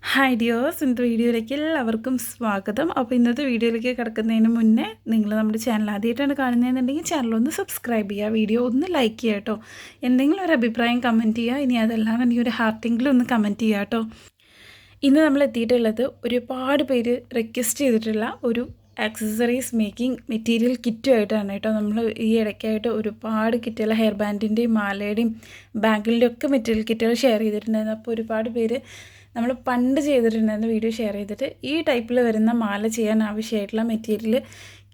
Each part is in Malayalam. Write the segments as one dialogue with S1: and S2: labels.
S1: ഹായ് ഡിയേഴ്സ്, ഇന്നത്തെ വീഡിയോയിലേക്ക് എല്ലാവർക്കും സ്വാഗതം. അപ്പോൾ ഇന്നത്തെ വീഡിയോയിലേക്ക് കിടക്കുന്നതിന് മുന്നേ നിങ്ങൾ നമ്മുടെ ചാനൽ ആദ്യമായിട്ടാണ് കാണുന്നതെന്നുണ്ടെങ്കിൽ ചാനലൊന്ന് സബ്സ്ക്രൈബ് ചെയ്യുക, വീഡിയോ ഒന്ന് ലൈക്ക് ചെയ്യുക കേട്ടോ. എന്തെങ്കിലും ഒരു അഭിപ്രായം കമൻറ്റ് ചെയ്യുക. ഇനി അതല്ലാന്നുണ്ടെങ്കിൽ ഒരു ഹാർട്ടിങ്കിലും ഒന്ന് കമൻറ്റ് ചെയ്യുക കേട്ടോ. ഇന്ന് നമ്മൾ എത്തിയിട്ടുള്ളത് ഒരുപാട് പേര് റിക്വസ്റ്റ് ചെയ്തിട്ടുള്ള ഒരു ആക്സസറീസ് മേക്കിംഗ് മെറ്റീരിയൽ കിറ്റുമായിട്ടാണ് കേട്ടോ. നമ്മൾ ഈ ഇടയ്ക്കായിട്ട് ഒരുപാട് കിറ്റുകൾ ഹെയർ ബാൻഡിൻ്റെയും മാലയുടെയും ബാങ്കിളിൻ്റെ ഒക്കെ മെറ്റീരിയൽ കിറ്റുകൾ ഷെയർ ചെയ്തിട്ടുണ്ടായിരുന്നു. അപ്പോൾ ഒരുപാട് പേര് നമ്മൾ പണ്ട് ചെയ്തിട്ടുണ്ടായിരുന്ന വീഡിയോ ഷെയർ ചെയ്തിട്ട് ഈ ടൈപ്പിൽ വരുന്ന മാല ചെയ്യാൻ ആവശ്യമായിട്ടുള്ള മെറ്റീരിയൽ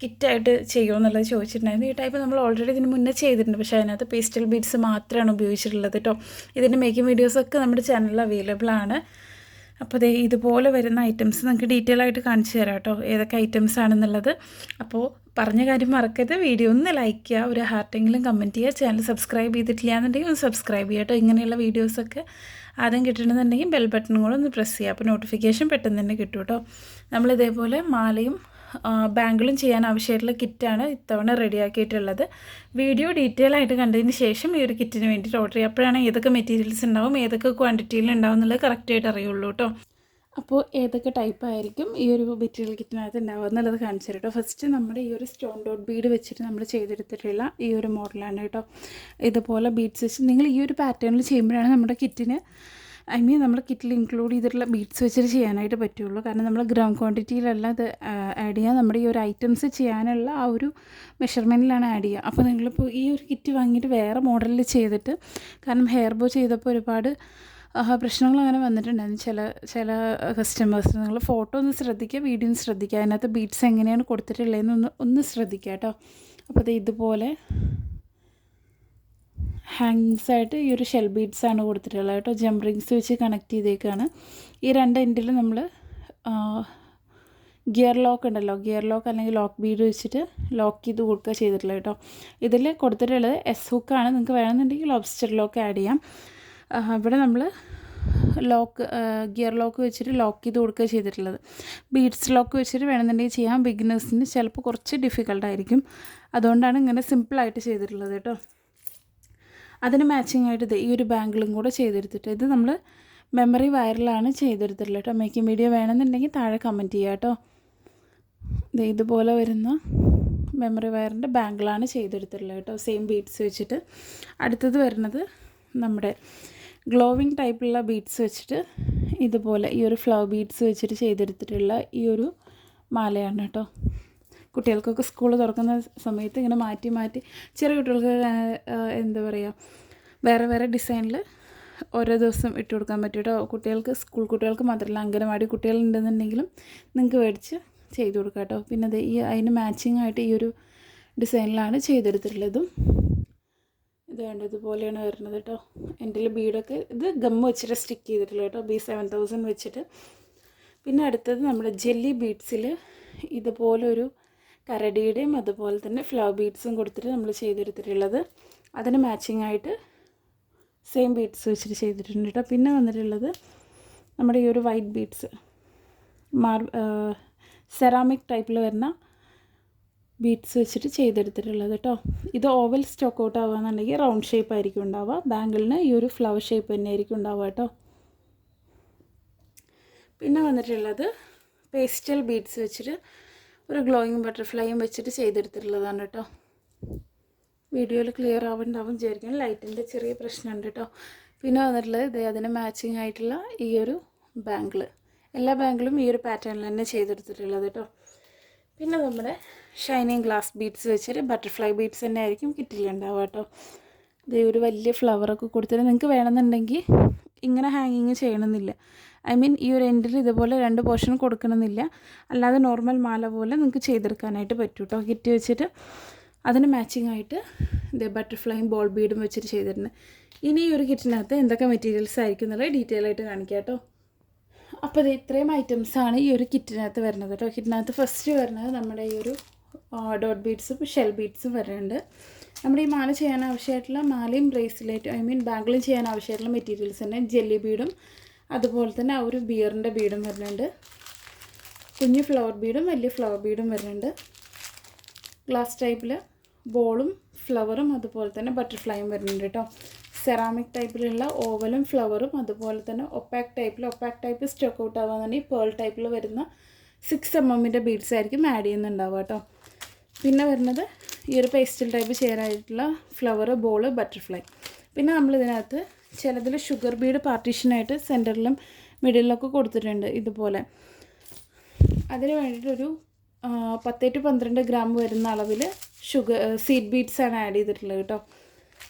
S1: കിറ്റായിട്ട് ചെയ്യുമോ എന്നുള്ളത് ചോദിച്ചിട്ടുണ്ടായിരുന്നു. ഈ ടൈപ്പ് നമ്മൾ ഓൾറെഡി ഇതിന് മുന്നേ ചെയ്തിട്ടുണ്ട്, പക്ഷേ അതിനകത്ത് പേസ്റ്റൽ ബീഡ്സ് മാത്രമാണ് ഉപയോഗിച്ചിട്ടുള്ളത് കേട്ടോ. ഇതിൻ്റെ മേക്കിംഗ് വീഡിയോസൊക്കെ നമ്മുടെ ചാനലിൽ അവൈലബിൾ ആണ്. അപ്പോൾ ഇതുപോലെ വരുന്ന ഐറ്റംസ് നമുക്ക് ഡീറ്റെയിൽ ആയിട്ട് കാണിച്ചു തരാം കേട്ടോ, ഏതൊക്കെ ഐറ്റംസ് ആണെന്നുള്ളത്. അപ്പോൾ പറഞ്ഞ കാര്യം മറക്കരുത്, വീഡിയോ ഒന്ന് ലൈക്ക് ചെയ്യുക, ഒരു ഹാർട്ടെങ്കിലും കമൻറ്റ് ചെയ്യുക. ചാനൽ സബ്സ്ക്രൈബ് ചെയ്തിട്ടില്ല എന്നുണ്ടെങ്കിൽ ഒന്ന് സബ്സ്ക്രൈബ് ചെയ്യുക കേട്ടോ. ഇങ്ങനെയുള്ള വീഡിയോസൊക്കെ ആദ്യം കിട്ടണമെന്നുണ്ടെങ്കിൽ ബെൽ ബട്ടൺ കൂടെ ഒന്ന് പ്രസ് ചെയ്യുക, അപ്പോൾ നോട്ടിഫിക്കേഷൻ പെട്ടെന്ന് തന്നെ കിട്ടും കേട്ടോ. നമ്മളിതേപോലെ മാലയും ബാങ്കിളും ചെയ്യാൻ ആവശ്യമായിട്ടുള്ള കിറ്റാണ് ഇത്തവണ റെഡിയാക്കിയിട്ടുള്ളത്. വീഡിയോ ഡീറ്റെയിൽ ആയിട്ട് കണ്ടതിന് ശേഷം ഈ ഒരു കിറ്റിന് വേണ്ടിയിട്ട് ഓർഡർ ചെയ്യുക. അപ്പോഴാണ് ഏതൊക്കെ മെറ്റീരിയൽസ് ഉണ്ടാവും, ഏതൊക്കെ ക്വാണ്ടിറ്റിയിൽ ഉണ്ടാവും എന്നുള്ളത് കറക്റ്റായിട്ട് അറിയുള്ളൂ കേട്ടോ. അപ്പോൾ ഏതൊക്കെ ടൈപ്പ് ആയിരിക്കും ഈ ഒരു മെറ്റീരിയൽ കിറ്റിനകത്ത് ഉണ്ടാവുക എന്നുള്ളത് കാണിച്ചു തരാം കേട്ടോ. ഫസ്റ്റ് നമ്മുടെ ഈ ഒരു സ്റ്റോൺ ഡോട്ട് ബീഡ് വെച്ചിട്ട് നമ്മൾ ചെയ്തെടുത്തിട്ടുള്ള ഈ ഒരു മോഡലാണ് കേട്ടോ. ഇതുപോലെ ബീഡ്സ് വെച്ച് നിങ്ങൾ ഈ ഒരു പാറ്റേണിൽ ചെയ്യുമ്പോഴാണ് നമ്മുടെ കിറ്റിന് നമ്മുടെ കിറ്റിൽ ഇൻക്ലൂഡ് ചെയ്തിട്ടുള്ള ബീഡ്സ് വെച്ചിട്ട് ചെയ്യാനായിട്ട് പറ്റുള്ളൂ. കാരണം നമ്മൾ ഗ്രാം ക്വാണ്ടിറ്റിയിലല്ല ഇത് ആഡ് ചെയ്യുക, നമ്മുടെ ഈ ഒരു ഐറ്റംസ് ചെയ്യാനുള്ള ആ ഒരു മെഷർമെൻറ്റിലാണ് ആഡ് ചെയ്യുക. അപ്പോൾ നിങ്ങളിപ്പോൾ ഈ ഒരു കിറ്റ് വാങ്ങിയിട്ട് വേറെ മോഡലിൽ ചെയ്തിട്ട്, കാരണം ഹെയർ ബോ ചെയ്തപ്പോൾ ഒരുപാട് പ്രശ്നങ്ങൾ അങ്ങനെ വന്നിട്ടുണ്ടായിരുന്നു ചില കസ്റ്റമേഴ്സ്. നിങ്ങൾ ഫോട്ടോ ഒന്ന് ശ്രദ്ധിക്കുക, വീഡിയോ ഒന്ന് ശ്രദ്ധിക്കുക, അതിനകത്ത് ബീഡ്സ് എങ്ങനെയാണ് കൊടുത്തിട്ടുള്ളതെന്ന് ഒന്ന് ശ്രദ്ധിക്കുക കേട്ടോ. അപ്പോൾ അത് ഇതുപോലെ ഹാങ്സ് ആയിട്ട് ഈ ഒരു ഷെൽ ബീഡ്സാണ് കൊടുത്തിട്ടുള്ളത് കേട്ടോ. ജംപ് റിങ്സ് വെച്ച് കണക്ട് ചെയ്തേക്കാണ്. ഈ രണ്ട് എൻഡിൽ നമ്മൾ ഗിയർ ലോക്ക് ഉണ്ടല്ലോ, ഗിയർ ലോക്ക് അല്ലെങ്കിൽ ലോക്ക് ബീഡ് വെച്ചിട്ട് ലോക്ക് ചെയ്ത് കൊടുക്കുക ചെയ്തിട്ടുള്ളത് കേട്ടോ. ഇതിൽ കൊടുത്തിട്ടുള്ളത് എസ് ഹുക്കാണ്. നിങ്ങൾക്ക് വേണമെന്നുണ്ടെങ്കിൽ ലോബ്സ്റ്റർ ലോക്ക് ആഡ് ചെയ്യാം. ഇവിടെ നമ്മൾ ഗിയർ ലോക്ക് വെച്ചിട്ട് ലോക്ക് ചെയ്ത് കൊടുക്കുക ചെയ്തിട്ടുള്ളത്. ബീഡ്സ് ലോക്ക് വെച്ചിട്ട് വേണമെന്നുണ്ടെങ്കിൽ ചെയ്യാം. ബിഗിനേഴ്സിന് ചിലപ്പോൾ കുറച്ച് ഡിഫിക്കൽട്ടായിരിക്കും, അതുകൊണ്ടാണ് ഇങ്ങനെ സിമ്പിളായിട്ട് ചെയ്തിട്ടുള്ളത് കേട്ടോ. അതിന് മാച്ചിങ് ആയിട്ട് ഈ ഒരു ബാങ്കിളും കൂടെ ചെയ്തെടുത്തിട്ട്, ഇത് നമ്മൾ മെമ്മറി വയറിലാണ് ചെയ്തെടുത്തിട്ടുള്ളത് കേട്ടോ. മേക്കിംഗ് വീഡിയോ വേണമെന്നുണ്ടെങ്കിൽ താഴെ കമൻറ്റ് ചെയ്യുക കേട്ടോ. ഇതുപോലെ വരുന്ന മെമ്മറി വയറിൻ്റെ ബാങ്കിളാണ് ചെയ്തെടുത്തിട്ടുള്ളത് കേട്ടോ, സെയിം ബീഡ്സ് വെച്ചിട്ട്. അടുത്തത് വരുന്നത് നമ്മുടെ ഗ്ലോവിങ് ടൈപ്പുള്ള ബീഡ്സ് വെച്ചിട്ട് ഇതുപോലെ ഈ ഒരു ഫ്ലവർ ബീഡ്സ് വെച്ചിട്ട് ചെയ്തെടുത്തിട്ടുള്ള ഈ ഒരു മാലയാണ് കേട്ടോ. കുട്ടികൾക്കൊക്കെ സ്കൂൾ തുറക്കുന്ന സമയത്ത് ഇങ്ങനെ മാറ്റി മാറ്റി ചെറിയ കുട്ടികൾക്ക് എന്താ പറയുക, വേറെ വേറെ ഡിസൈനിൽ ഓരോ ദിവസം ഇട്ട് കൊടുക്കാൻ പറ്റും കേട്ടോ. കുട്ടികൾക്ക്, സ്കൂൾ കുട്ടികൾക്ക് മാത്രമല്ല, അംഗനവാടി കുട്ടികളുണ്ടെന്നുണ്ടെങ്കിലും നിങ്ങൾക്ക് മേടിച്ച് ചെയ്ത് കൊടുക്കാം കേട്ടോ. പിന്നെ അത് അതിന് മാച്ചിങ് ആയിട്ട് ഈ ഒരു ഡിസൈനിലാണ് ചെയ്തെടുത്തിട്ടുള്ളതും. ഇത് വേണ്ട ഇതുപോലെയാണ് വരുന്നത് കേട്ടോ. എൻ്റെ ബീഡൊക്കെ ഇത് ഗമ്മ് വെച്ചിട്ട് സ്റ്റിക്ക് ചെയ്തിട്ടുള്ളത് കേട്ടോ, B7000 വെച്ചിട്ട്. പിന്നെ അടുത്തത് നമ്മുടെ ജെല്ലി ബീഡ്സിൽ ഇതുപോലൊരു കരടിയുടെയും അതുപോലെ തന്നെ ഫ്ലവർ ബീഡ്സും കൊടുത്തിട്ട് നമ്മൾ ചെയ്തെടുത്തിട്ടുള്ളത്. അതിന് മാച്ചിങ് ആയിട്ട് സെയിം ബീഡ്സ് വെച്ചിട്ട് ചെയ്തിട്ടുണ്ട് കേട്ടോ. പിന്നെ വന്നിട്ടുള്ളത് നമ്മുടെ ഈ ഒരു വൈറ്റ് ബീഡ്സ്, സെറാമിക് ടൈപ്പിൽ വരുന്ന ബീഡ്സ് വെച്ചിട്ട് ചെയ്തെടുത്തിട്ടുള്ളത് കേട്ടോ. ഇത് ഓവൽ സ്റ്റോക്ക് ഔട്ട് ആവുകയെന്നുണ്ടെങ്കിൽ റൗണ്ട് ഷേപ്പ് ആയിരിക്കും ഉണ്ടാവുക. ബാങ്കിളിന് ഈ ഒരു ഫ്ലവർ ഷേപ്പ് തന്നെ ആയിരിക്കും ഉണ്ടാവുക കേട്ടോ. പിന്നെ വന്നിട്ടുള്ളത് പേസ്റ്റൽ ബീഡ്സ് വെച്ചിട്ട് ഒരു ഗ്ലോയിങ് ബട്ടർഫ്ലൈയും വെച്ചിട്ട് ചെയ്തെടുത്തിട്ടുള്ളതാണ് കേട്ടോ. വീഡിയോയിൽ ക്ലിയർ ആവുന്നുണ്ടാവും വിചാരിക്കണം, ലൈറ്റിൻ്റെ ചെറിയ പ്രശ്നമുണ്ട് കേട്ടോ. പിന്നെ വന്നിട്ടുള്ളത് അതിന് മാച്ചിങ് ആയിട്ടുള്ള ഈ ഒരു ബാങ്കിൾ, എല്ലാ ബാങ്കിളും ഈ ഒരു പാറ്റേണിൽ തന്നെ ചെയ്തെടുത്തിട്ടുള്ളത് കേട്ടോ. പിന്നെ നമ്മുടെ ഷൈനിങ് ഗ്ലാസ് ബീഡ്സ് വെച്ചിട്ട് ബട്ടർഫ്ലൈ ബീഡ്സ് തന്നെ ആയിരിക്കും കിറ്റിലുണ്ടാവുക കേട്ടോ. ഇത് ഒരു വലിയ ഫ്ലവറൊക്കെ കൊടുത്തിട്ട് നിങ്ങൾക്ക് വേണമെന്നുണ്ടെങ്കിൽ ഇങ്ങനെ ഹാങ്ങിങ് ചെയ്യണമെന്നില്ല. ഈ ഒരു എൻഡിൽ ഇതുപോലെ 2 പോർഷൻ കൊടുക്കണമെന്നില്ല, അല്ലാതെ നോർമൽ മാല പോലെ നിങ്ങൾക്ക് ചെയ്തെടുക്കാനായിട്ട് പറ്റും കേട്ടോ. കിറ്റ് വെച്ചിട്ട് അതിന് മാച്ചിങ് ആയിട്ട് ഇത് ബട്ടർഫ്ലൈയും ബോൾ ബീഡും വെച്ചിട്ട് ചെയ്തിട്ടുണ്ട്. ഇനി ഈ ഒരു കിറ്റിനകത്ത് എന്തൊക്കെ മെറ്റീരിയൽസ് ആയിരിക്കും എന്നുള്ളത് ഡീറ്റെയിൽ ആയിട്ട് കാണിക്കാം കേട്ടോ. അപ്പോൾ ഇത് ഇത്രയും ഐറ്റംസാണ് ഈ ഒരു കിറ്റിനകത്ത് വരുന്നത് കേട്ടോ. കിറ്റിനകത്ത് ഫസ്റ്റ് വരുന്നത് നമ്മുടെ ഈ ഒരു ഡോട്ട് ബീഡ്സും ഷെൽ ബീഡ്സും വരുന്നുണ്ട്. നമ്മുടെ ഈ മാല ചെയ്യാൻ ആവശ്യമായിട്ടുള്ള മാലയും ബ്രേസ്ലെറ്റ് ബാങ്കിളും ചെയ്യാൻ ആവശ്യമായിട്ടുള്ള മെറ്റീരിയൽസ് തന്നെ ജെല്ലി ബീഡും അതുപോലെ തന്നെ ആ ഒരു ബിയറിൻ്റെ ബീഡും വരുന്നുണ്ട്. കുഞ്ഞു ഫ്ലവർ ബീഡും വലിയ ഫ്ലവർ ബീഡും വരുന്നുണ്ട്. ഗ്ലാസ് ടൈപ്പിൽ ബോളും ഫ്ലവറും അതുപോലെ തന്നെ ബട്ടർഫ്ലൈയും വരുന്നുണ്ട് കേട്ടോ. സെറാമിക് ടൈപ്പിലുള്ള ഓവലും ഫ്ലവറും, അതുപോലെ തന്നെ ഒപ്പാക് ടൈപ്പ് സ്റ്റോക്ക് ഔട്ട് ആവാന്നുണ്ടെങ്കിൽ പേൾ ടൈപ്പിൽ വരുന്ന 6 mm ബീഡ്സ് ആയിരിക്കും ആഡ് ചെയ്യുന്നുണ്ടാവുക കേട്ടോ. പിന്നെ വരുന്നത് ഈ ഒരു പേസ്റ്റൽ ടൈപ്പ് ചെയ്യാനായിട്ടുള്ള ഫ്ലവർ, ബോൾ, ബട്ടർഫ്ലൈ. പിന്നെ നമ്മളിതിനകത്ത് ചിലതിൽ ഷുഗർ ബീഡ് പാർട്ടീഷനായിട്ട് സെൻറ്ററിലും മിഡിലൊക്കെ കൊടുത്തിട്ടുണ്ട് ഇതുപോലെ. അതിന് വേണ്ടിയിട്ടൊരു 10 to 12 ഗ്രാം വരുന്ന അളവിൽ സീഡ് ബീഡ്സാണ് ആഡ് ചെയ്തിട്ടുള്ളത് കേട്ടോ.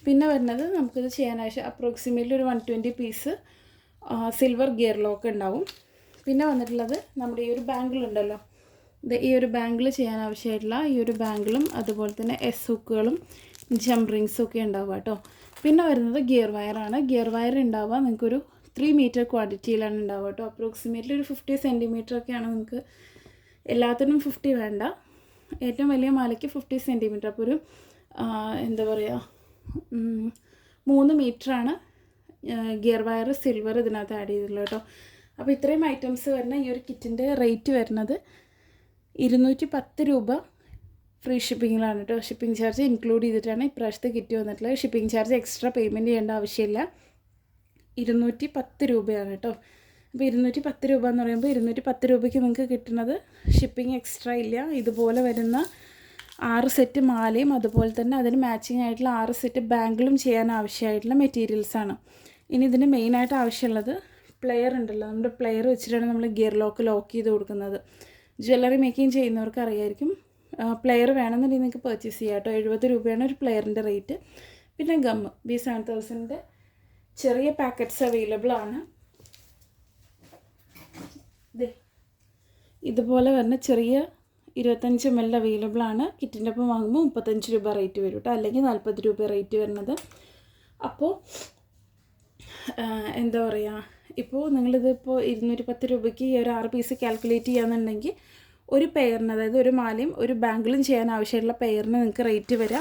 S1: പിന്നെ വരുന്നത് നമുക്കിത് ചെയ്യാനാവശ്യം അപ്രോക്സിമേറ്റ്ലി ഒരു 120 പീസ് സിൽവർ ഗിയർ ലോക്ക് ഉണ്ടാവും. പിന്നെ വന്നിട്ടുള്ളത് നമ്മുടെ ഈ ഒരു ബാംഗിൾ ഉണ്ടല്ലോ, ഈ ഒരു ബാംഗിൾ ചെയ്യാൻ ആവശ്യമായിട്ടുള്ള ഈ ഒരു ബാംഗിളും അതുപോലെ തന്നെ എസ് ഹുക്കുകളും ജംപ് റിങ്സും ഒക്കെ ഉണ്ടാവുക കേട്ടോ. പിന്നെ വരുന്നത് ഗിയർ വയറാണ്. ഗിയർ വയർ ഉണ്ടാവുക നിങ്ങൾക്കൊരു 3 മീറ്റർ ക്വാണ്ടിറ്റിയിലാണ് ഉണ്ടാവുക കേട്ടോ. അപ്രോക്സിമേറ്റ്ലി ഒരു 50 സെൻറ്റിമീറ്ററൊക്കെയാണ് നിങ്ങൾക്ക്. എല്ലാത്തിനും 50 വേണ്ട, ഏറ്റവും വലിയ മാലയ്ക്ക് 50 സെൻറ്റിമീറ്റർ. അപ്പോൾ ഒരു എന്താ പറയുക 3 മീറ്ററാണ് ഗിയർ വയർ സിൽവർ ഇതിനകത്ത് ആഡ് ചെയ്തിട്ടുള്ളത് കേട്ടോ. അപ്പോൾ ഇത്രയും ഐറ്റംസ് വരുന്ന ഈ ഒരു കിറ്റിൻ്റെ റേറ്റ് വരുന്നത് 210 രൂപ ഫ്രീ ഷിപ്പിങ്ങിലാണ് കേട്ടോ. ഷിപ്പിംഗ് ചാർജ് ഇൻക്ലൂഡ് ചെയ്തിട്ടാണ് ഇപ്രാവശ്യത്തെ കിറ്റ് വന്നിട്ടുള്ളത്. ഷിപ്പിംഗ് ചാർജ് എക്സ്ട്രാ പേയ്മെൻറ്റ് ചെയ്യേണ്ട ആവശ്യമില്ല. 210 രൂപയാണ് കേട്ടോ. അപ്പോൾ 210 രൂപ എന്ന് പറയുമ്പോൾ 210 രൂപയ്ക്ക് നിങ്ങൾക്ക് കിട്ടുന്നത് ഷിപ്പിംഗ് എക്സ്ട്രാ ഇല്ല. ഇതുപോലെ വരുന്ന 6 സെറ്റ് മാലയും അതുപോലെ തന്നെ അതിന് മാച്ചിങ് ആയിട്ടുള്ള 6 സെറ്റ് ബാംഗിളും ചെയ്യാൻ ആവശ്യമായിട്ടുള്ള മെറ്റീരിയൽസാണ്. ഇനി ഇതിന് മെയിനായിട്ട് ആവശ്യമുള്ളത് പ്ലെയർ ഉണ്ടല്ലോ, നമ്മുടെ പ്ലെയർ വെച്ചിട്ടാണ് നമ്മൾ ഗിയർ ലോക്ക് ചെയ്ത് കൊടുക്കുന്നത്. ജ്വല്ലറി മേക്കിംഗ് ചെയ്യുന്നവർക്ക് അറിയായിരിക്കും. പ്ലെയർ വേണമെന്നുണ്ടെങ്കിൽ നിങ്ങൾക്ക് പർച്ചേസ് ചെയ്യാം കേട്ടോ. 70 രൂപയാണ് ഒരു പ്ലെയറിൻ്റെ റേറ്റ്. പിന്നെ ഗമ്മ് B7000 ചെറിയ പാക്കറ്റ്സ് അവൈലബിൾ ആണ്. ഇതുപോലെ വരുന്ന ചെറിയ 25 ml അവൈലബിൾ ആണ്. കിറ്റിൻ്റെ ഒപ്പം വാങ്ങുമ്പോൾ 35 രൂപ റേറ്റ് വരും കേട്ടോ, അല്ലെങ്കിൽ 40 രൂപ റേറ്റ് വരുന്നത്. അപ്പോൾ എന്താ പറയുക, ഇപ്പോൾ നിങ്ങളിതിപ്പോൾ 210 രൂപയ്ക്ക് ഈ ഒരു 6 പീസ് കാൽക്കുലേറ്റ് ചെയ്യാന്നുണ്ടെങ്കിൽ ഒരു പെയറിന്, അതായത് ഒരു മാലയും ഒരു ബാംഗിളും ചെയ്യാൻ ആവശ്യമായിട്ടുള്ള പെയറിന് നിങ്ങൾക്ക് റേറ്റ് വരിക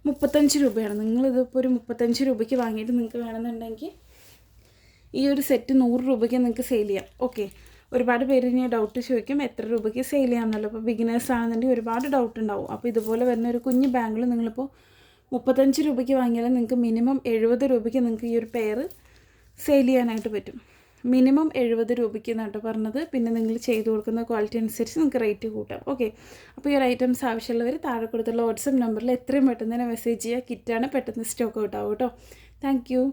S1: 35 രൂപയാണ്. നിങ്ങളിതിപ്പോൾ ഒരു 35 രൂപയ്ക്ക് വാങ്ങിയിട്ട് നിങ്ങൾക്ക് വേണമെന്നുണ്ടെങ്കിൽ ഈ ഒരു സെറ്റ് 100 രൂപയ്ക്ക് നിങ്ങൾക്ക് സെയിൽ ചെയ്യാം. ഓക്കെ, ഒരുപാട് പേര് ഇനി ഡൗട്ട് ചോദിക്കും എത്ര രൂപയ്ക്ക് സെയിൽ ചെയ്യാമെന്നല്ലോ. അപ്പോൾ ബിഗിനേഴ്സ് ആണെന്നുണ്ടെങ്കിൽ ഒരുപാട് ഡൗട്ട് ഉണ്ടാവും. അപ്പോൾ ഇതുപോലെ വരുന്ന ഒരു കുഞ്ഞ് ബാംഗിൾ നിങ്ങളിപ്പോൾ 35 രൂപയ്ക്ക് വാങ്ങിയാൽ നിങ്ങൾക്ക് മിനിമം 70 രൂപയ്ക്ക് നിങ്ങൾക്ക് ഈ ഒരു പെയർ സെയിൽ ചെയ്യാനായിട്ട് പറ്റും. മിനിമം 70 രൂപയ്ക്ക് എന്നാട്ടോ പറഞ്ഞത്. പിന്നെ നിങ്ങൾ ചെയ്ത് കൊടുക്കുന്ന ക്വാളിറ്റി അനുസരിച്ച് നിങ്ങൾക്ക് റേറ്റ് കൂട്ടാം. ഓക്കെ, അപ്പോൾ ഈ ഒരു ഐറ്റംസ് ആവശ്യമുള്ളവർ താഴെ കൊടുത്തുള്ള വാട്സപ്പ് നമ്പറിൽ എത്രയും പെട്ടെന്ന് തന്നെ മെസ്സേജ് ചെയ്യുക. കിറ്റാണ്, പെട്ടെന്ന് സ്റ്റോക്ക് ഔട്ട് ആവും കേട്ടോ. Thank you.